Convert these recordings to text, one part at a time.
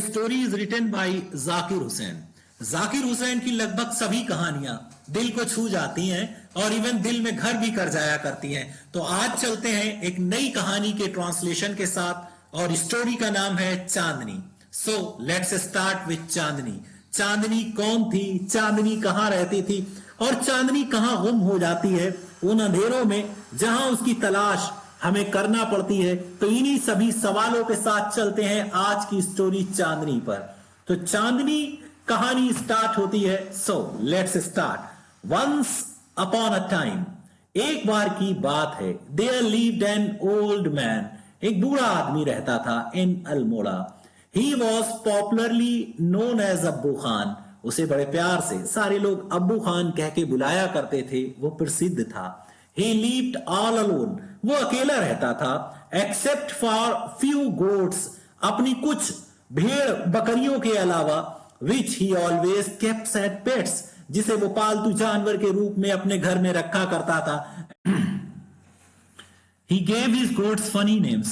Story is written by Zakir Hussain. Zakir Hussain की लगभग सभी कहानियां दिल को छू जाती हैं और इवन दिल में घर भी कर जाया करती हैं। तो आज चलते हैं एक नई कहानी के ट्रांसलेशन के साथ और स्टोरी का नाम है चांदनी। सो लेट्स स्टार्ट विथ चांदनी। चांदनी कौन थी, चांदनी कहां रहती थी और चांदनी कहां गुम हो जाती है उन अंधेरों में जहां उसकी तलाश हमें करना पड़ती है। तो इन्हीं सभी सवालों के साथ चलते हैं आज की स्टोरी चांदनी पर। तो चांदनी कहानी स्टार्ट होती है। So let's start. Once upon a time, एक बार की बात है, there lived an old man, एक बूढ़ा आदमी रहता था in Almora. He was popularly known as Abbu Khan, उसे बड़े प्यार से सारे लोग अब्बू खान कह के बुलाया करते थे, वो प्रसिद्ध था। He lived all alone, वो अकेला रहता था। एक्सेप्ट फॉर फ्यू गोट्स, अपनी कुछ भेड़ बकरियों के अलावा, which he always kept as pets, जिसे वो पालतू जानवर के रूप में अपने घर में रखा करता था। He gave his goats funny names,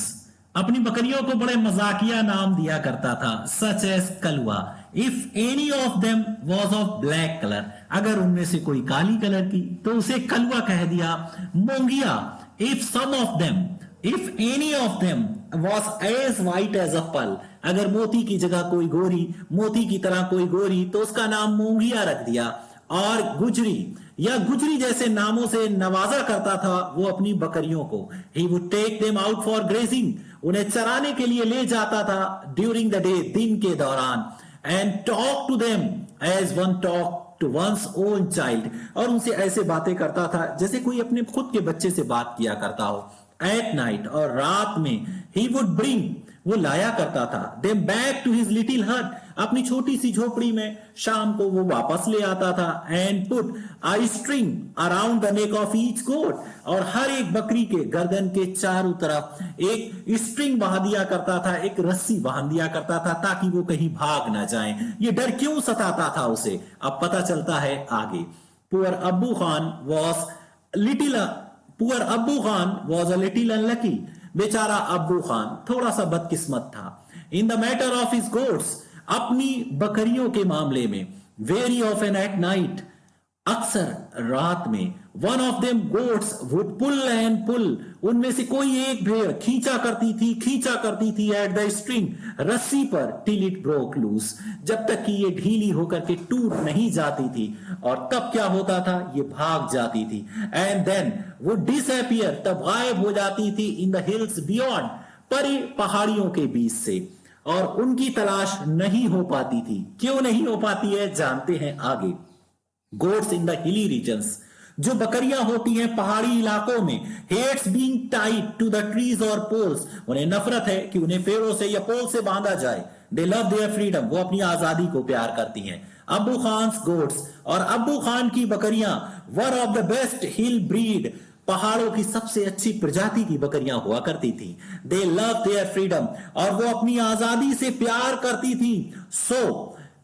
अपनी बकरियों को बड़े मजाकिया नाम दिया करता था। Such as Kalua, if any of them was of black colour, अगर उनमें से कोई काली कलर की तो उसे कलुआ कह दिया। Mongia, if some of them, if any of them was as white as a pearl, अगर मोती की जगह कोई गोरी, मोती की तरह कोई गोरी तो उसका नाम मोंगिया रख दिया। और गुजरी या गुजरी जैसे नामों से नवाजा करता था वो अपनी बकरियों को। He would take them out for grazing, उन्हें चराने के लिए ले जाता था ड्यूरिंग द डे, दिन के दौरान। And talk to them as one talk to one's own child, और उनसे ऐसे बातें करता था जैसे कोई अपने खुद के बच्चे से बात किया करता हो। एट नाइट, और रात में, ही वुड ब्रिंग, वो लाया करता था, them back to his little hut, अपनी छोटी सी झोपड़ी में। शाम को वो वापस ले आता था। And put a string around the neck of each goat, और हर एक बकरी के गर्दन के चारों तरफ एक स्ट्रिंग बांध दिया करता था, एक रस्सी बांध दिया करता था ताकि वो कहीं भाग ना जाए। ये डर क्यों सताता था उसे, अब पता चलता है आगे। पुअर अब्बू खान वॉज लिटिल पुअर अब्बू Khan was a little unlucky, बेचारा अब्बू खान थोड़ा सा बदकिस्मत था। In the matter of his goats, अपनी बकरियों के मामले में। वेरी ऑफन एट नाइट, अक्सर रात में। One of them goats would pull and pull, उनमें से कोई एक भेड़ खींचा करती थी एट द स्ट्रिंग, रस्सी पर, टिल इट ब्रोक लूज, जब तक कि ये ढीली होकर के टूट नहीं जाती थी। और तब क्या होता था, ये भाग जाती थी। एंड देन वो डिसअपियर, तब गायब हो जाती थी इन द हिल्स बियॉन्ड, परे पहाड़ियों के बीच से, और उनकी तलाश नहीं हो पाती थी। क्यों नहीं हो पाती है जानते हैं आगे। Goats in the hilly regions, जो बकरियां होती हैं पहाड़ी इलाकों में, hates being tied to the trees और पोल्स, उन्हें नफरत है कि उन्हें पेड़ों से या पोल से बांधा जाए। दे लव देयर फ्रीडम, वो अपनी आजादी को प्यार करती हैं। अब्बू खान्स गोट्स, और अब्बू खान की बकरियां, वर of the best hill breed, पहाड़ों की सबसे अच्छी प्रजाति की बकरियां हुआ करती थी। दे लव देयर फ्रीडम, और वो अपनी आजादी से प्यार करती थी। So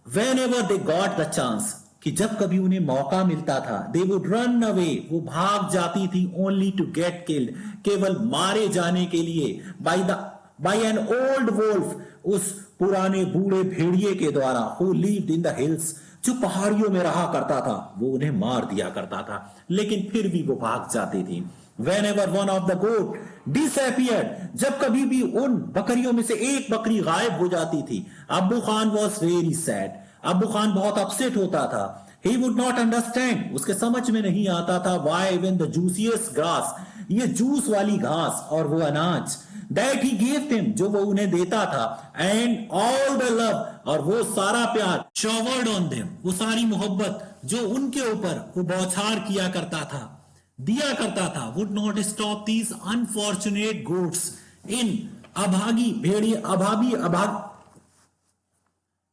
when ever they got the chance, कि जब कभी उन्हें मौका मिलता था, दे वुड रन अवे, वो भाग जाती थी, ओनली टू गेट किल्ड, केवल मारे जाने के लिए, बाय एन ओल्ड वोल्फ, उस पुराने बूढ़े भेड़िए के द्वारा, who lived in the hills, जो पहाड़ियों में रहा करता था, वो उन्हें मार दिया करता था, लेकिन फिर भी वो भाग जाती थी। Whenever one of the goat disappeared, जब कभी भी उन बकरियों में से एक बकरी गायब हो जाती थी, अब्बू खान was very sad, अब्बू खान बहुत अपसेट होता था। He would not understand, उसके समझ में नहीं आता था, why even the juiciest grass, ये जूस वाली घास और वो अनाज, that he gave them, जो वो उन्हें देता था, and all the love, और वो सारा प्यार, showered on them, वो सारी मोहब्बत जो उनके ऊपर वो बौछार किया करता था, दिया करता था, would not stop these unfortunate goats, इन अभागी भेड़िए,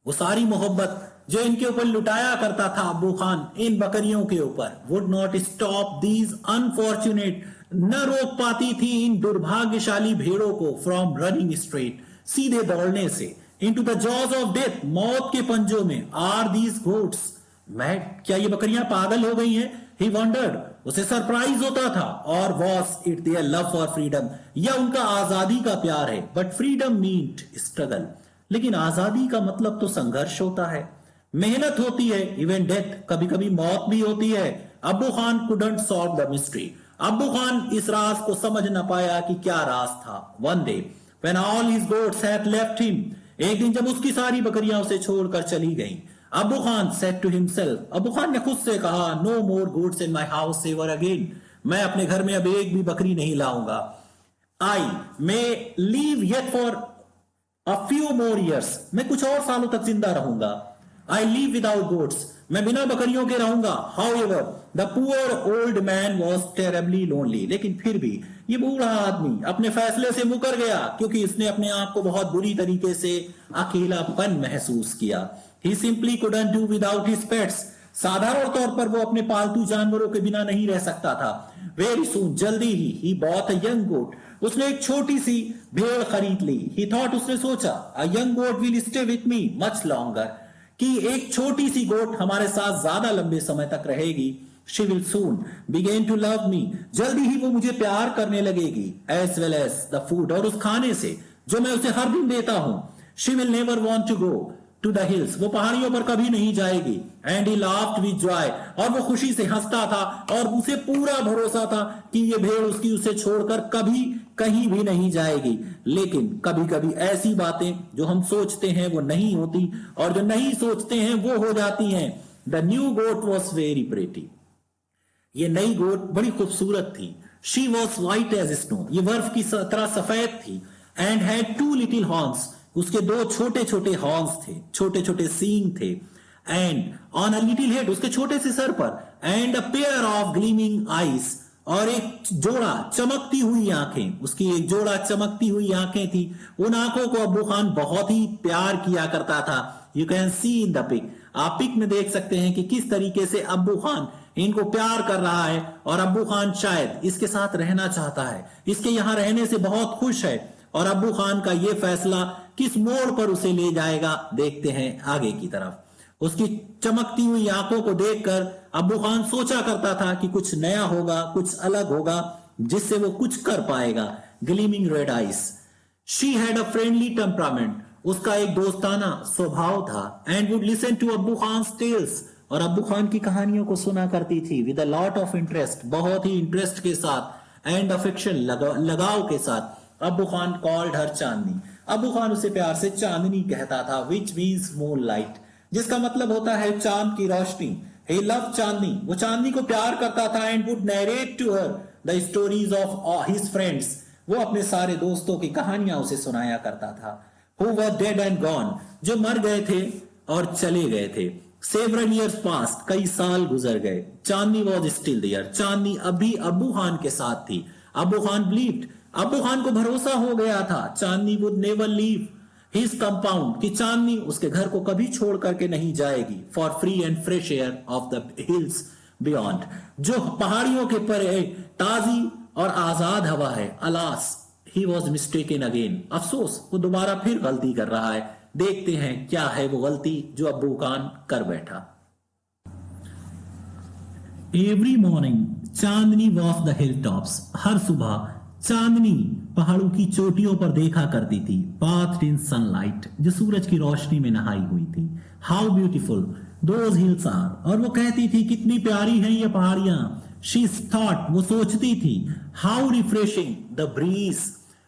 वो सारी मोहब्बत जो इनके ऊपर लुटाया करता था अब्बू खान इन बकरियों के ऊपर, would not stop these unfortunate, न रोक पाती थी इन दुर्भाग्यशाली भेड़ों को, फ्रॉम रनिंग स्ट्रेट, सीधे दौड़ने से, into the jaws of death, मौत के पंजों में। आर दीज गोट्स मैड, क्या ये बकरियां पागल हो गई हैं? ही वंडर्ड, उसे सरप्राइज होता था। और was it their love for freedom, या उनका आजादी का प्यार है? बट फ्रीडम मीन्ड स्ट्रगल, लेकिन आजादी का मतलब तो संघर्ष होता है, मेहनत होती है, इवन डेथ, कभी कभी मौत भी होती है। अब्बू Khan couldn't solve the mystery. अब्बू खान इस राज को समझ न पाया कि क्या राज था। One day when all his goats had left him, एक दिन जब उसकी सारी बकरियां उसे छोड़कर चली गईं, अब्बू खान सेड टू हिमसेल्फ, अब्बू खान ने खुद से कहा, no more goats in my house ever again, मैं अपने घर में अब एक भी बकरी नहीं लाऊंगा। I may live yet for a few more years, मैं कुछ और सालों तक जिंदा रहूंगा। आई लीव विदाउट गोट्स, मैं बिना बकरियों के रहूंगा। However the poor old man was terribly lonely, लेकिन फिर भी ये बूढ़ा आदमी अपने फैसले से मुकर गया, क्योंकि इसने अपने आप को बहुत बुरी तरीके से अकेलापन महसूस किया। He simply couldn't do without his pets, साधारण तौर पर वो अपने पालतू जानवरों के बिना नहीं रह सकता था। वेरी सून, जल्दी ही बॉट अ यंग गोट, उसने एक छोटी सी भेड़ खरीद ली। ही थॉट, उसने सोचा, a young goat will stay with me much longer, कि एक छोटी सी गोट हमारे साथ ज्यादा लंबे समय तक रहेगी। She will soon begin to love me, जल्दी ही वो मुझे प्यार करने लगेगी। As well as the food, और उस खाने से जो मैं उसे हर दिन देता हूं। She will never want to go to the hills, वो पहाड़ियों पर कभी नहीं जाएगी। And he laughed with joy, और वो खुशी से हंसता था, और उसे पूरा भरोसा था कि ये भेड़ उसकी उसे छोड़कर कभी कहीं भी नहीं जाएगी। लेकिन कभी कभी ऐसी बातें जो हम सोचते हैं वो नहीं होती, और जो नहीं सोचते हैं वो हो जाती हैं। The new goat was very pretty, ये नई गोट बड़ी खूबसूरत थी। She was white as snow, ये बर्फ की तरह सफेद थी। And had two little horns, उसके दो छोटे छोटे हॉर्न्स थे, छोटे छोटे सींग थे। And on a little head, उसके छोटे से सर पर। And a pair of gleaming eyes, और एक जोड़ा चमकती हुई आंखें, उसकी एक जोड़ा चमकती हुई आंखें थी। उन आंखों को अब्बू खान बहुत ही प्यार किया करता था। You can see in the pic, आप पिक में देख सकते हैं कि किस तरीके से अब्बू खान इनको प्यार कर रहा है, और अब्बू खान शायद इसके साथ रहना चाहता है, इसके यहां रहने से बहुत खुश है। और अब्बू खान का यह फैसला किस मोड़ पर उसे ले जाएगा, देखते हैं आगे की तरफ। उसकी चमकती हुई आंखों को देखकर अब्बू खान सोचा करता था कि कुछ नया होगा, कुछ अलग होगा, जिससे वो कुछ कर पाएगा। Gleaming red eyes, she had a friendly temperament, उसका एक दोस्ताना स्वभाव था। एंड वुड लिसन टू अब्बू खान टेल्स, और अब्बू खान की कहानियों को सुना करती थी। With a lot of interest, बहुत ही इंटरेस्ट के साथ। एंड अफेक्शन, लगाव के साथ। अब्बू खान कॉल्ड हर चांदनी, अब्बू खान उसे प्यार से चांदनी कहता था। विच मीन्स मून लाइट, जिसका मतलब होता है चांद की रोशनी। ही लव चांदनी, वो चांदनी को प्यार करता था। And would narrate to her the stories of his friends, वो अपने सारे दोस्तों की कहानियां उसे सुनाया करता था। Who were dead and gone, जो मर गए थे और चले गए थे। सेवरल ईयर्स पास्ट, कई साल गुजर गए। चांदनी वॉज स्टिल देयर, चांदनी अभी अब्बू खान के साथ थी। अब्बू खान बिलीव्ड, अब्बू खान को भरोसा हो गया था, Chandni would never leave his compound, कि चांदनी उसके घर को कभी छोड़ करके नहीं जाएगी। For free and fresh air of the hills beyond, जो पहाड़ियों के परे ताजी और आजाद हवा है। Alas, he was mistaken again, अफसोस वो दोबारा फिर गलती कर रहा है। देखते हैं क्या है वो गलती जो अब्बू खान कर बैठा। Every morning Chandni walk the hill tops, हर सुबह चांदनी पहाड़ों की चोटियों पर देखा करती थी। बाथ्ड इन सनलाइट, जो सूरज की रोशनी में नहाई हुई थी। How beautiful those hills are, और वो कहती थी कितनी प्यारी हैं ये पहाड़ियां। शी थॉट, वो सोचती थी। हाउ रिफ्रेशिंग द ब्रीज,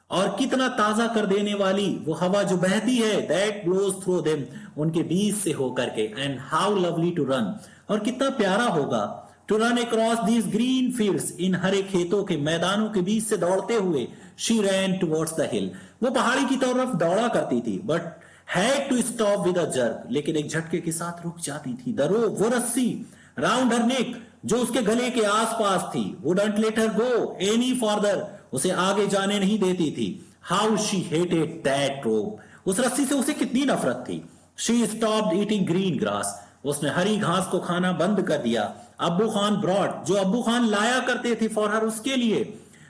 और कितना ताजा कर देने वाली वो हवा जो बहती है। दैट ब्लोज थ्रू देम, उनके बीच से होकर के। And how lovely to run, और कितना प्यारा होगा to run across these green fields, इन हरे खेतों के मैदानों के बीच से दौड़ते हुए। She ran towards the hill, वो पहाड़ी की तरफ दौड़ा करती थी। But had to stop with a jerk, लेकिन एक झटके के साथ रुक जाती थी। द रोप, वो रस्सी राउंड हर नेक, जो उसके गले के आसपास थी, wouldn't let her go any further, उसे आगे जाने नहीं देती थी। हाउ शी हेटेड दैट रोप, उस रस्सी से उसे कितनी नफरत थी। She stopped eating green grass, उसने हरी घास को खाना बंद कर दिया। अब्बू खान ब्रॉड, जो अब्बू खान लाया करते थे फॉर हर, उसके लिए।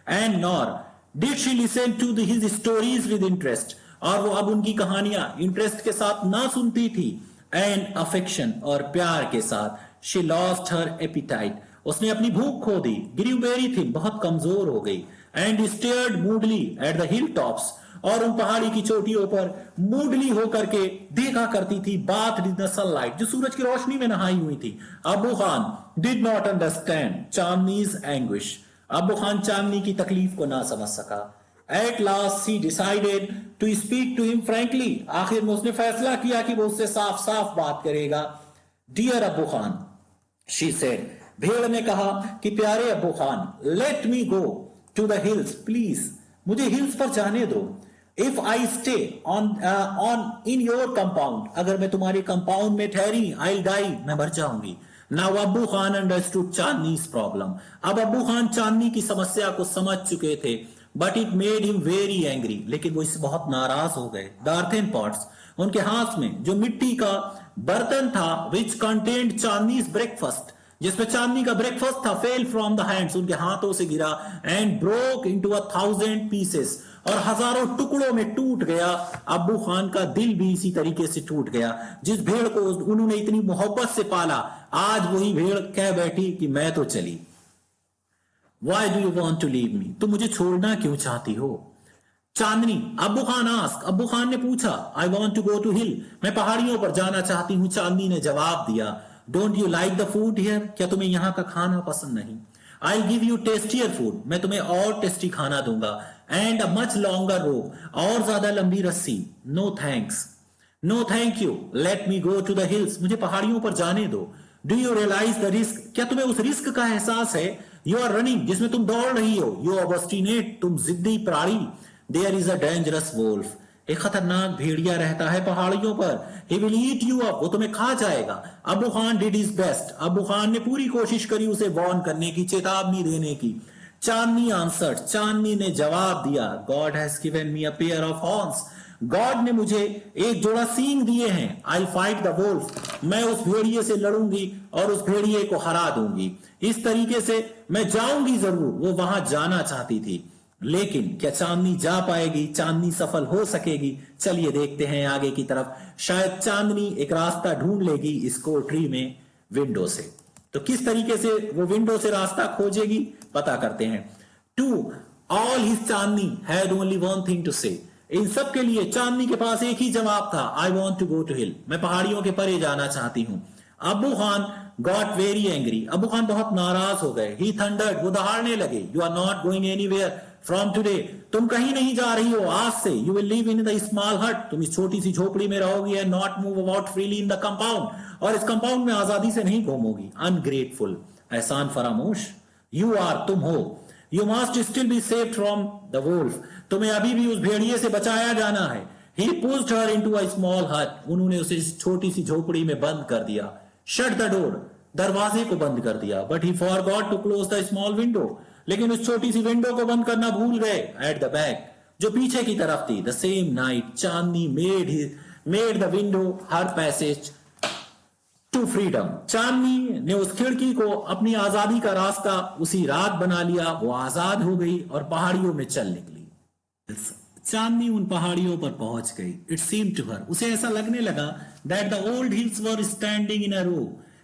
And nor did she listen to his stories with interest, और वो अब उनकी कहानियां इंटरेस्ट के साथ ना सुनती थी। एंड अफेक्शन, और प्यार के साथ। शी लॉस्ट हर एपिटाइट, उसने अपनी भूख खो दी। ग्रीव वेरी थिन, बहुत कमजोर हो गई। And stared moodily at the hill tops, और उन पहाड़ी की चोटियों पर मूडली होकर के देखा करती थी बाथ इन द सनलाइट, जो सूरज की रोशनी में नहाई हुई थी। Abu Khan did not understand Chandni's anguish. Abu Khan Chandni की तकलीफ को ना समझ सका। At last he decided to speak to him frankly. आखिर में उसने फैसला किया कि वो उससे साफ साफ बात करेगा। Dear Abu Khan, she said, भेड़ ने कहा कि प्यारे Abu Khan, let me go to the hills please, मुझे हिल्स पर जाने दो। If I stay on in your compound, अगर मैं तुम्हारे कंपाउंड में ठहरी, आई विल डाई, मैं मर जाऊंगी। Now Abu Khan understood Chandni's problem. अब अबू खान चांदनी की समस्या को समझ चुके थे। But it made him very angry, लेकिन वो इससे बहुत नाराज हो गए। द अर्थेन पॉट्स, उनके हाथ में जो मिट्टी का बर्तन था, विच कंटेन्ड चांदनीज ब्रेकफास्ट, जिसमें चांदनी का ब्रेकफास्ट था, फेल फ्रॉम द हैंड्स, उनके हाथों से गिरा, एंड ब्रोक इनटू 1,000 पीसेस, और हजारों टुकड़ों में टूट गया। अबू खान का दिल भी इसी तरीके से टूट गया। जिस भेड़ को उन्होंने इतनी मोहब्बत से पाला, आज वही भेड़ कह बैठी कि मैं तो चली। Why do you want to leave me? तुम मुझे छोड़ना क्यों चाहती हो? चांदनी, अबू खान आस्क, अबू खान ने पूछा, I want to go to hill, मैं पहाड़ियों पर जाना चाहती हूं। चांदनी ने जवाब दिया, Don't you like the food here? क्या तुम्हें यहाँ का खाना पसंद नहीं? I'll give you tastier food, मैं तुम्हें और टेस्टी खाना दूंगा, and a much longer rope, और ज्यादा लंबी रस्सी। No thanks, no thank you, let me go to the hills, मुझे पहाड़ियों पर जाने दो। Do you realize the risk? क्या तुम्हें उस रिस्क का एहसास है? You are running, जिसमें तुम दौड़ रही हो। You are obstinate, तुम जिद्दी प्राणी। There is a dangerous wolf, एक खतरनाक भेड़िया रहता है पहाड़ियों पर। He will eat you up, वो तुम्हें खा जाएगा। Abu Khan did his best, Abu Khan ने पूरी कोशिश करी उसे वार्न करने की, चेतावनी देने की। चांदनी आंसर्ड, चांदनी ने जवाब दिया, God has given me a pair of horns, God ने मुझे एक जोड़ा सींग दिए हैं। आई फाइट द वोल्फ, मैं उस भेड़िए से लड़ूंगी और उस भेड़िए को हरा दूंगी। इस तरीके से मैं जाऊंगी जरूर। वो वहां जाना चाहती थी, लेकिन क्या चांदनी जा पाएगी? चांदनी सफल हो सकेगी? चलिए देखते हैं आगे की तरफ। शायद चांदनी एक रास्ता ढूंढ लेगी इस कोठरी में विंडो से। तो किस तरीके से वो विंडो से रास्ता खोजेगी, पता करते हैं। To all his Chandni had only one thing to say, इन सब के लिए चांदनी के पास एक ही जवाब था, I want to go to hill, मैं पहाड़ियों के परे जाना चाहती हूं। Abu Khan got very angry, Abu Khan बहुत नाराज हो गए। ही थंडर्ड, वो दहाड़ने लगे, you are not going anywhere from today, तुम कहीं नहीं जा रही हो आज से। You will live in the small hut, तुम इस छोटी सी झोपड़ी में रहोगी। And not move about freely in the compound, और इस कंपाउंड में आजादी से नहीं घूमोगी। अनग्रेटफुल, एहसान फरामोश। यू आर, तुम हो। You must still be save from the wolf, तुम्हें अभी भी उस भेड़िए से बचाया जाना है। He pushed her into a small hut, उन्होंने उसे इस छोटी सी झोपड़ी में बंद कर दिया। Shut the door, दरवाजे को बंद कर दिया। But he forgot to close the small window, लेकिन उस छोटी सी विंडो को बंद करना भूल गए। At the back, जो पीछे की तरफ थी। The same night, Chandni made the window her passage to freedom, चांदनी ने उस खिड़की को अपनी आजादी का रास्ता उसी रात बना लिया। वो आजाद हो गई और पहाड़ियों में चल निकली। चांदनी उन पहाड़ियों पर पहुंच गई। इट सीम टू हर, उसे ऐसा लगने लगा, that the old hills were standing in a row,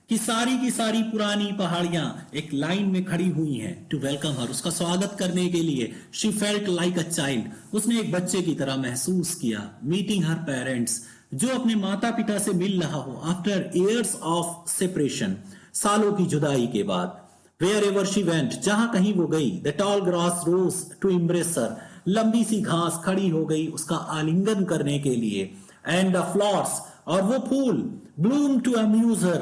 कि सारी की सारी पुरानी पहाड़ियां एक लाइन में खड़ी हुई हैं। टू वेलकम हर, उसका स्वागत करने के लिए। She felt like a child, उसने एक बच्चे की तरह महसूस किया। मीटिंग हर पेरेंट्स, जो अपने माता पिता से मिल रहा हो। आफ्टर ईयर्स ऑफ सेपरेशन, सालों की जुदाई के बाद। वेयर एवर शी वेंट, जहां कहीं वो गई। The tall grass rose to embrace her, लंबी सी घास खड़ी हो गई उसका आलिंगन करने के लिए। एंड द फ्लावर्स, और वो फूल। ब्लूम टू अम्यूज हर,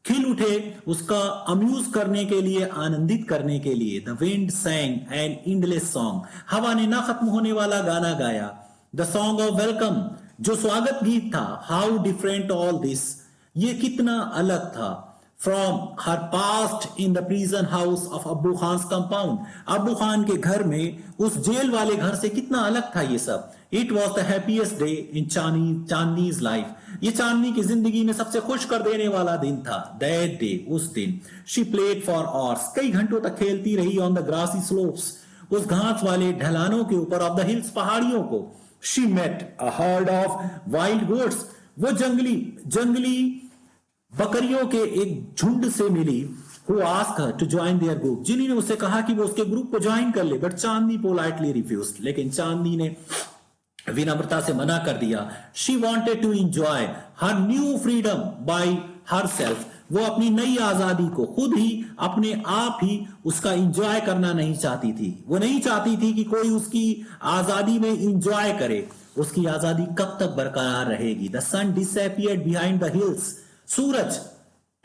खिल उठे उसका अम्यूज करने के लिए, आनंदित करने के लिए। The wind sang an endless song, हवा ने ना खत्म होने वाला गाना गाया। द सॉन्ग ऑफ वेलकम, जो स्वागत गीत था। हाउ डिफरेंट ऑल दिस, ये कितना अलग था। From her past in the prison house of Abu Khan compound, Abu Khan के घर में उस जेल वाले घर से कितना अलग था ये सब। It was the happiest day in Chandni's life, ये चांदनी की जिंदगी में सबसे खुश कर देने वाला दिन था। दैट डे, उस दिन। शी प्लेड फॉर आवर्स, कई घंटों तक खेलती रही ऑन द ग्रासी स्लोप्स, उस घास वाले ढलानों के ऊपर। ऑफ द हिल्स, पहाड़ियों को। She met a herd of wild goats, वो जंगली बकरियों के एक झुंड से मिली। who asked her to join their group, जिन्होंने उससे कहा कि वो उसके ग्रुप को ज्वाइन कर ले। बट चांदनी पोलाइटली रिफ्यूज्ड, लेकिन चांदनी ने विनम्रता से मना कर दिया। She wanted to enjoy her new freedom by herself. वो अपनी नई आजादी को खुद ही अपने आप ही उसका इंजॉय करना नहीं चाहती थी। वो नहीं चाहती थी कि कोई उसकी आजादी में इंजॉय करे। उसकी आजादी कब तक बरकरार रहेगी? The sun disappeared behind the hills. सूरज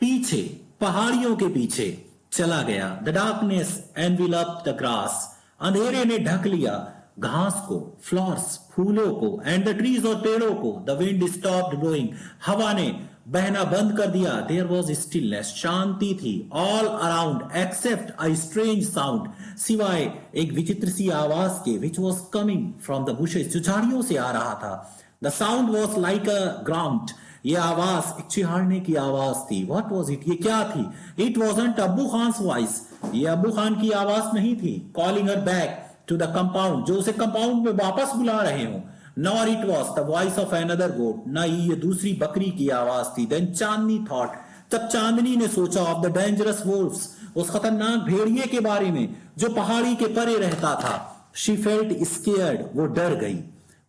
पीछे, पहाड़ियों के पीछे चला गया। The darkness enveloped the grass. अंधेरे ने ढक लिया घास को, फ्लावर्स फूलों को, एंड द ट्रीज और पेड़ों को। The wind stopped blowing. हवा ने बहना बंद कर दिया। There was stillness. शांति थी all around except a strange sound. सिवाय एक विचित्र सी आवाज के, which was coming from the bushes, जो झाड़ियों से आ रहा था। The sound was like a ground. ये आवाज एक चिहाड़ने की आवाज थी। What was it? ये क्या थी? इट वॉजंट अब्बू खान्स वॉइस। ये अब्बू खान की आवाज नहीं थी। Calling her back to the compound, जो उसे कंपाउंड में वापस बुला रहे हो। Nor it was the voice of another goat, न ये दूसरी बकरी की आवाज थी। देन चांदनी थॉट, तब चांदनी ने सोचा, ऑफ द डेंजरस वोल्व्स, उस खतरनाक भेड़िए के बारे में जो पहाड़ी के परे रहता था। शी फेल्ट स्केयर्ड, वो डर गई,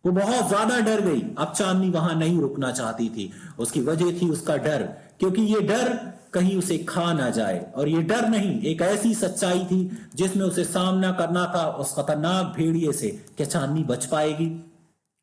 वो बहुत ज्यादा डर गई। अब चांदनी वहां नहीं रुकना चाहती थी। उसकी वजह थी उसका डर, क्योंकि ये डर कहीं उसे खा ना जाए। और ये डर नहीं, एक ऐसी सच्चाई थी जिसमें उसे सामना करना था उस खतरनाक भेड़िए से। क्या चांदनी बच पाएगी?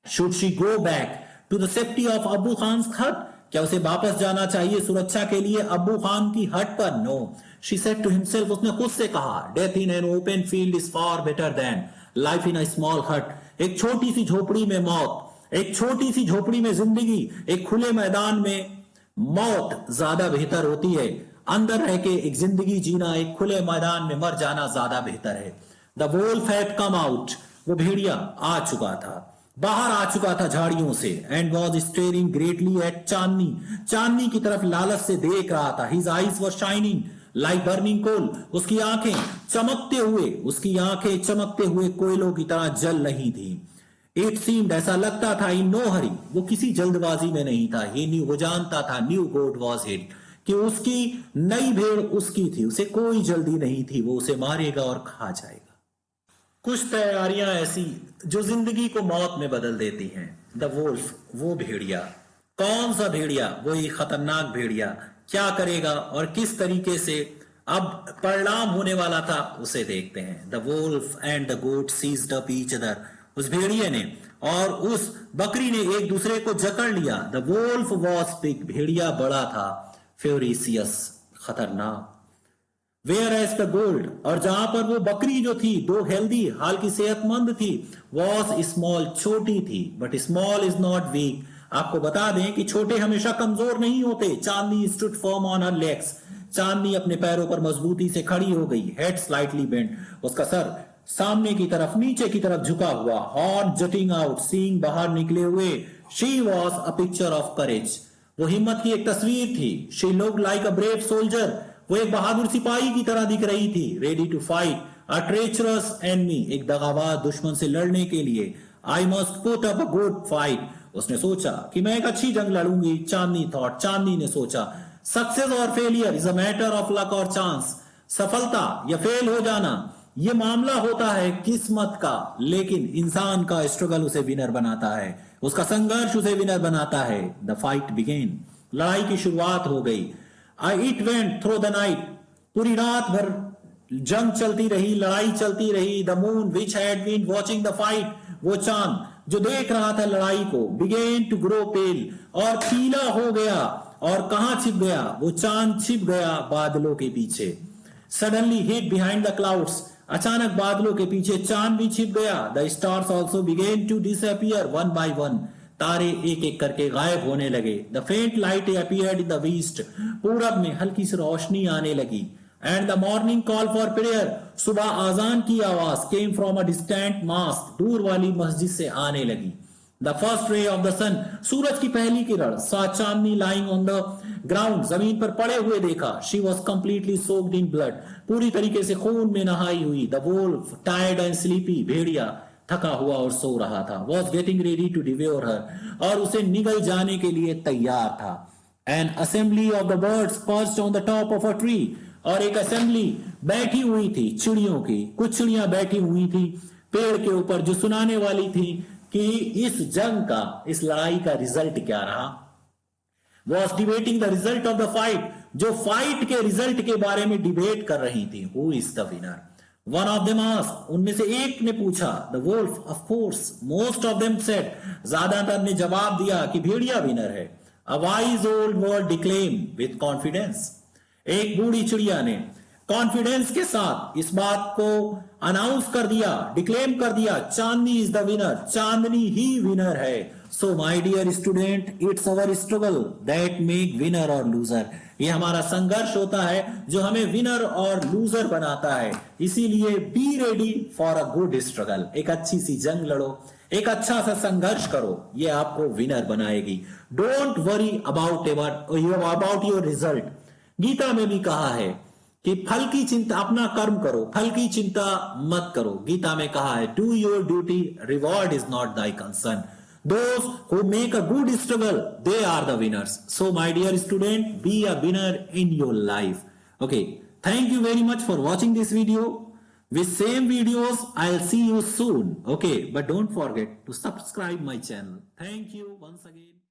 Should she go back to the safety of Abu Khan hut? क्या उसे वापस जाना चाहिए सुरक्षा के लिए अबू खान की हट पर? No, she said to himself, उसने खुद से कहा, death in an open field is far better than life in a small hut. एक छोटी सी झोपड़ी में मौत, एक छोटी सी झोपड़ी में जिंदगी, एक खुले मैदान में मौत ज्यादा बेहतर होती है। अंदर रह के एक जिंदगी जीना, एक खुले मैदान में मर जाना ज्यादा बेहतर है। The Wolff had come out, वो भेड़िया आ चुका था, बाहर आ चुका था झाड़ियों से। And was staring greatly at Chandni, Chandni की तरफ लालच से देख रहा था। His eyes were shining like burning coal, उसकी आंखें चमकते हुए, उसकी आंखें चमकते हुए कोयलों की तरह जल रही थी। इट सीम्ड, ऐसा लगता था, इन नो हरी, वो किसी जल्दबाजी में नहीं था। ही न्यू, वो जानता था, न्यू गोट वॉज हिट, कि उसकी नई भेड़ उसकी थी, उसे कोई जल्दी नहीं थी, वो उसे मारेगा और खा जाएगा। कुछ तैयारियां ऐसी जो जिंदगी को मौत में बदल देती हैं। द वोल्फ, वो भेड़िया। कौन सा भेड़िया? वो एक खतरनाक भेड़िया। क्या करेगा और किस तरीके से अब परिणाम होने वाला था, उसे देखते हैं। The wolf and the goat sized up each other, उस भेड़िए ने और उस बकरी ने एक दूसरे को जकड़ लिया। द वोल्फ वॉज बिग, भेड़िया बड़ा था, फ्यूरियस, खतरनाक। वेयर एज द गोल्ड, और जहां पर वो बकरी जो थी, दो हेल्दी, हाल की सेहतमंद थी, वॉज स्मॉल, छोटी थी। But small is not weak, आपको बता दें कि छोटे हमेशा कमजोर नहीं होते। Chandni stood firm on her legs, Chandni अपने पैरों पर मजबूती से खड़ी हो गई। हेड स्लाइटली बेंड, उसका सर सामने की तरफ, नीचे की तरफ झुका हुआ। हॉर्न जटिंग आउट, सींग बाहर निकले हुए। She was a picture of courage, वो हिम्मत की एक तस्वीर थी। She looked like a brave soldier, वो एक बहादुर सिपाही की तरह दिख रही थी। Ready to fight a treacherous enemy, एक दगाबाज दुश्मन से लड़ने के लिए। I must put up a good fight, उसने सोचा कि मैं एक अच्छी जंग लड़ूंगी। चांदनी थॉट, चांदनी ने सोचा, सक्सेस और failure is a matter of luck और चांस, सफलता या फेल हो जाना ये मामला होता है किस्मत का, लेकिन इंसान का स्ट्रगल उसे विनर बनाता है, उसका संघर्ष उसे विनर बनाता है। द फाइट बिगेन, लड़ाई की शुरुआत हो गई। It went through the night, पूरी रात भर जंग चलती रही, लड़ाई चलती रही। The moon which had been watching the fight, वो चांद जो देख रहा था लड़ाई को, बिगेन टू ग्रो पेल, और पीला हो गया। और कहां छिप गया वो चांद? छिप गया बादलों के पीछे। Suddenly hid behind the clouds, अचानक बादलों के पीछे चांद भी छिप गया। The stars also begin to disappear one by one, तारे एक एक करके गायब होने लगे। The faint light appeared in the east, पूरब में हल्की सी रोशनी आने लगी। And the morning call for prayer, सुबह आजान की आवाज came from a distant mosque, दूर वाली मस्जिद से आने लगी। The first ray of the sun, सूरज की पहली किरण, saw Chandni lying on the ground, जमीन पर पड़े हुए देखा। She was completely soaked in blood, पूरी तरीके से खून में नहाई हुई। The wolf tired and sleepy, भेड़िया थका हुआ और सो रहा था। Was getting ready to devour her, और उसे निगल जाने के लिए तैयार था। An assembly of the birds perched on the top of a tree, और एक असेंबली बैठी हुई थी चिड़ियों की, कुछ चिड़ियां बैठी हुई थी पेड़ के ऊपर जो सुनाने वाली थी कि इस जंग का, इस लड़ाई का रिजल्ट क्या रहा। Was debating the result of the fight, जो फाइट के रिजल्ट के बारे में डिबेट कर रही थी। Who is the winner? One of them asked, उनमें से एक ने पूछा। The wolf, of course. Most of them said, ज्यादातर ने जवाब दिया कि भेड़िया विनर है। A wise old bird declaim with confidence, एक बूढ़ी चिड़िया ने कॉन्फिडेंस के साथ इस बात को अनाउंस कर दिया, डिक्लेम कर दिया, Chandni is the winner, Chandni ही विनर है। So my dear student, it's our struggle that make winner और लूजर। ये हमारा संघर्ष होता है जो हमें विनर और लूजर बनाता है। इसीलिए be ready for a good struggle, एक अच्छी सी जंग लड़ो, एक अच्छा सा संघर्ष करो, ये आपको विनर बनाएगी। Don't worry about your result. Gita में भी कहा है कि फल की चिंता, अपना कर्म करो, फल की चिंता मत करो। गीता में कहा है, do your duty, reward is not thy concern. Those who make a good struggle, they are the winners. So my dear student, be a winner in your life. Okay, thank you very much for watching this video. With same videos, I'll see you soon. Okay, but don't forget to subscribe my channel. Thank you once again.